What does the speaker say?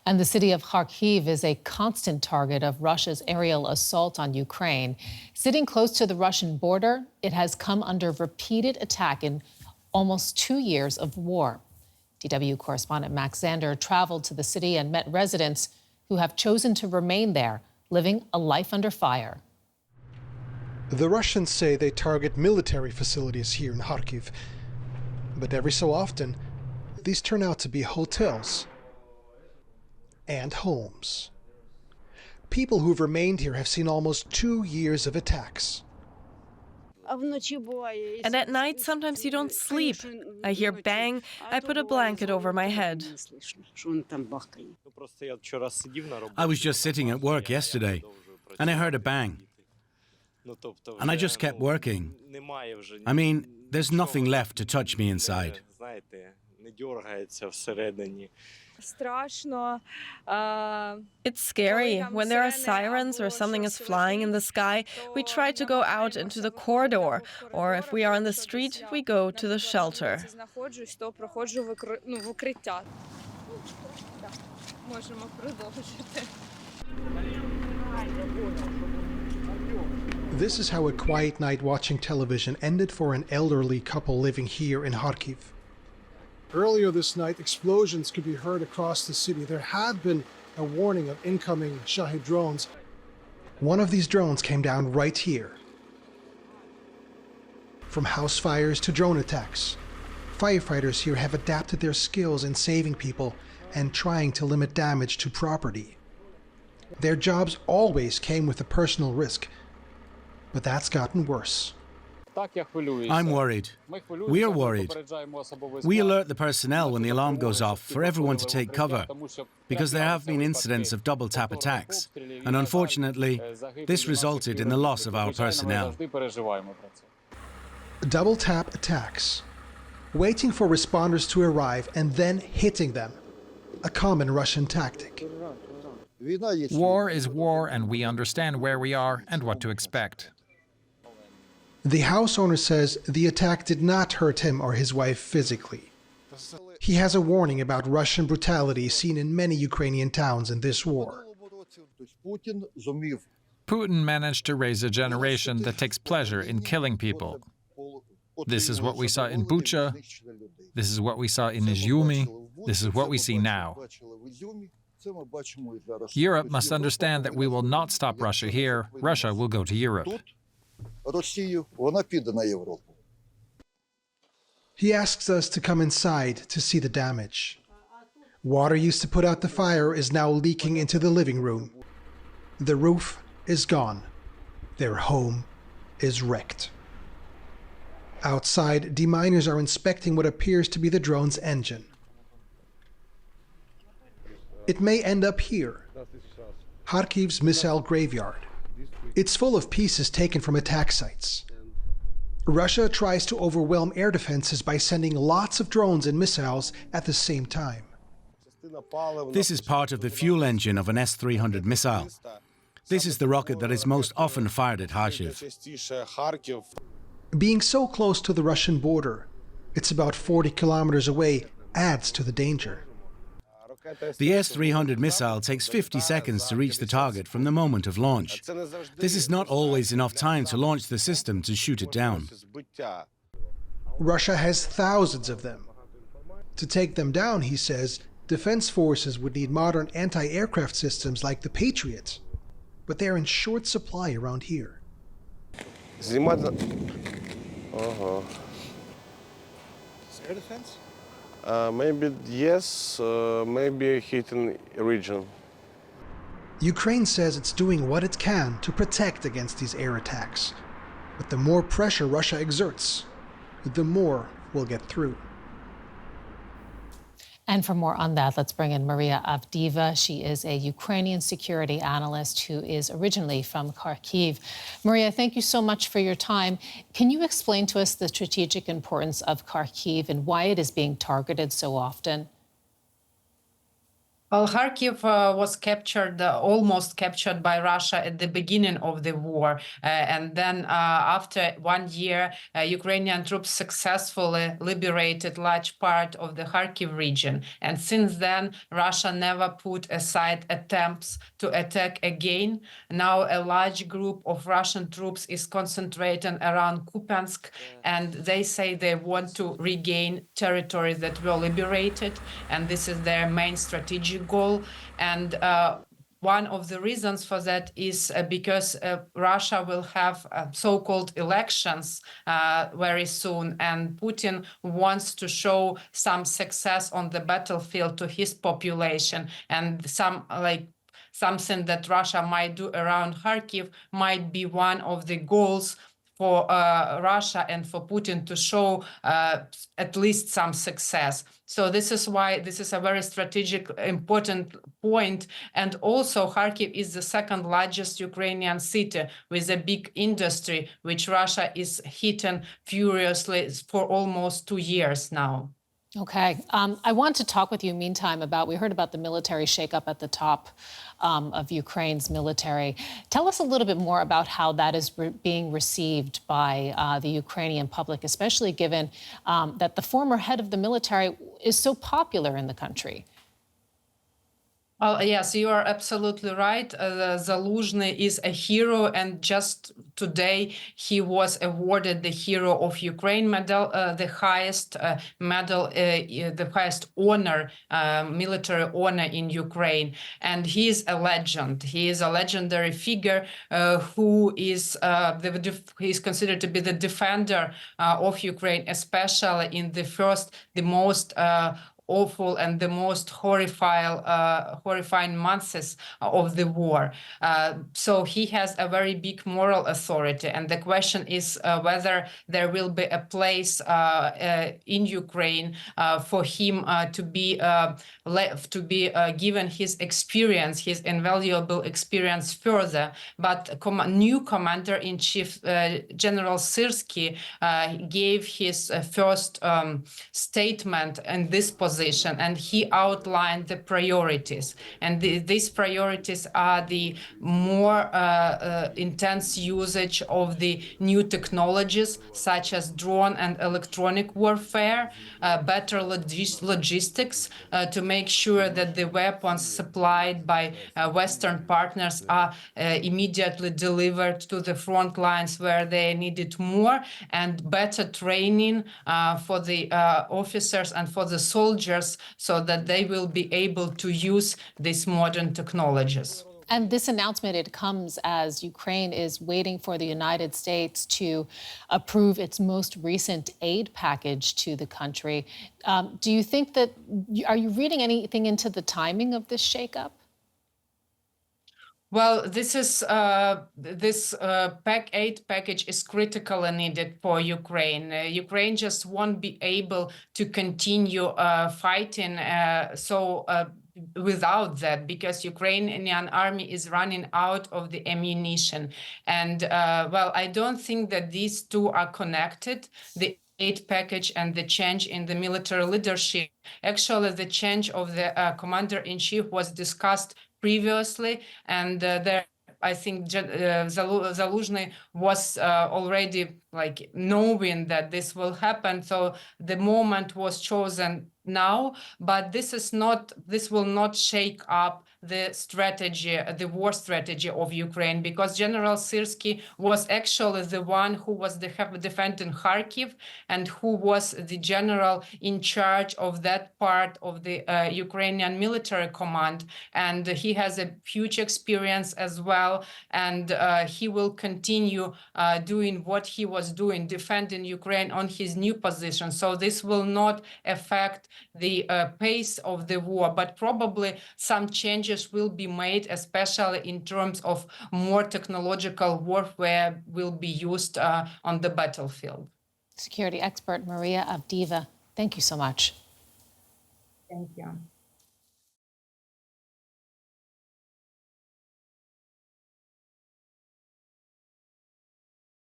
And the city of Kharkiv is a constant target of Russia's aerial assault on Ukraine. Sitting close to the Russian border, it has come under repeated attack in almost 2 years of war. DW correspondent Max Zander traveled to the city and met residents who have chosen to remain there, living a life under fire. The Russians say they target military facilities here in Kharkiv. But every so often, these turn out to be hotels and homes. People who've remained here have seen almost 2 years of attacks. And at night, sometimes you don't sleep. I hear bang, I put a blanket over my head. I was just sitting at work yesterday, and I heard a bang. And I just kept working. I mean, there's nothing left to touch me inside. It's scary. When there are sirens or something is flying in the sky, we try to go out into the corridor. Or if we are on the street, we go to the shelter. This is how a quiet night watching television ended for an elderly couple living here in Kharkiv. Earlier this night, explosions could be heard across the city. There had been a warning of incoming Shahid drones. One of these drones came down right here. From house fires to drone attacks, firefighters here have adapted their skills in saving people and trying to limit damage to property. Their jobs always came with a personal risk, but that's gotten worse. I'm worried. We are worried. We alert the personnel when the alarm goes off for everyone to take cover, because there have been incidents of double-tap attacks, and unfortunately, this resulted in the loss of our personnel. Double-tap attacks. Waiting for responders to arrive and then hitting them. A common Russian tactic. War is war, and we understand where we are and what to expect. The house owner says the attack did not hurt him or his wife physically. He has a warning about Russian brutality seen in many Ukrainian towns in this war. Putin managed to raise a generation that takes pleasure in killing people. This is what we saw in Bucha. This is what we saw in Izumi. This is what we see now. Europe must understand that we will not stop Russia here. Russia will go to Europe. He asks us to come inside to see the damage. Water used to put out the fire is now leaking into the living room. The roof is gone. Their home is wrecked. Outside, deminers are inspecting what appears to be the drone's engine. It may end up here, Kharkiv's missile graveyard. It's full of pieces taken from attack sites. Russia tries to overwhelm air defenses by sending lots of drones and missiles at the same time. This is part of the fuel engine of an S-300 missile. This is the rocket that is most often fired at Kharkiv. Being so close to the Russian border, it's about 40 kilometers away, adds to the danger. The S-300 missile takes 50 seconds to reach the target from the moment of launch. This is not always enough time to launch the system to shoot it down. Russia has thousands of them. To take them down, he says, defense forces would need modern anti-aircraft systems like the Patriot. But they're in short supply around here. Is air defense? Maybe yes, maybe hitting region. Ukraine says it's doing what it can to protect against these air attacks. But the more pressure Russia exerts, the more will get through. And for more on that, let's bring in Maria Avdeeva. She is a Ukrainian security analyst who is originally from Kharkiv. Maria, thank you so much for your time. Can you explain to us the strategic importance of Kharkiv and why it is being targeted so often? Well, Kharkiv was captured, almost captured by Russia at the beginning of the war. And then after 1 year, Ukrainian troops successfully liberated large part of the Kharkiv region. And since then, Russia never put aside attempts to attack again. Now a large group of Russian troops is concentrating around Kupiansk, and they say they want to regain territory that were liberated. And this is their main strategic goal. And one of the reasons for that is because Russia will have so-called elections very soon, and Putin wants to show some success on the battlefield to his population, and something that Russia might do around Kharkiv might be one of the goals for Russia and for Putin to show at least some success. So this is why this is a very strategic, important point. And also Kharkiv is the second largest Ukrainian city with a big industry, which Russia is hitting furiously for almost 2 years now. Okay. I want to talk with you meantime we heard about the military shakeup at the top of Ukraine's military. Tell us a little bit more about how that is being received by the Ukrainian public, especially given that the former head of the military is so popular in the country. Well, yes, you are absolutely right. Zaluzhny is a hero, and just today he was awarded the Hero of Ukraine medal, the highest medal, the highest honor, military honor in Ukraine. And he is a legend. He is a legendary figure who is he's considered to be the defender of Ukraine, especially in the most awful and the most horrifying months of the war. So he has a very big moral authority. And the question is whether there will be a place in Ukraine for him to be given his experience, his invaluable experience further. But new Commander-in-Chief, General Syrsky, gave his first statement in this position, and he outlined the priorities. And these priorities are the more intense usage of the new technologies, such as drone and electronic warfare, better logistics to make sure that the weapons supplied by Western partners are immediately delivered to the front lines where they are needed more, and better training for the officers and for the soldiers, so that they will be able to use these modern technologies. And this announcement, it comes as Ukraine is waiting for the United States to approve its most recent aid package to the country. Do you think are you reading anything into the timing of this shakeup? Well, this aid package is critically needed for Ukraine. Ukraine just won't be able to continue fighting without that, because Ukrainian army is running out of the ammunition. And well, I don't think that these two are connected. The aid package and the change in the military leadership. Actually, the change of the commander-in-chief was discussed previously, and I think Zaluzhny was already knowing that this will happen. So the moment was chosen now, but this will not shake up the war strategy of Ukraine, because General Syrsky was actually the one who was defending Kharkiv and who was the general in charge of that part of the Ukrainian military command. And he has a huge experience as well. And he will continue doing what he was doing, defending Ukraine on his new position. So this will not affect the pace of the war, but probably some changes will be made, especially in terms of more technological warfare will be used on the battlefield. Security expert Maria Avdeeva, thank you so much. Thank you.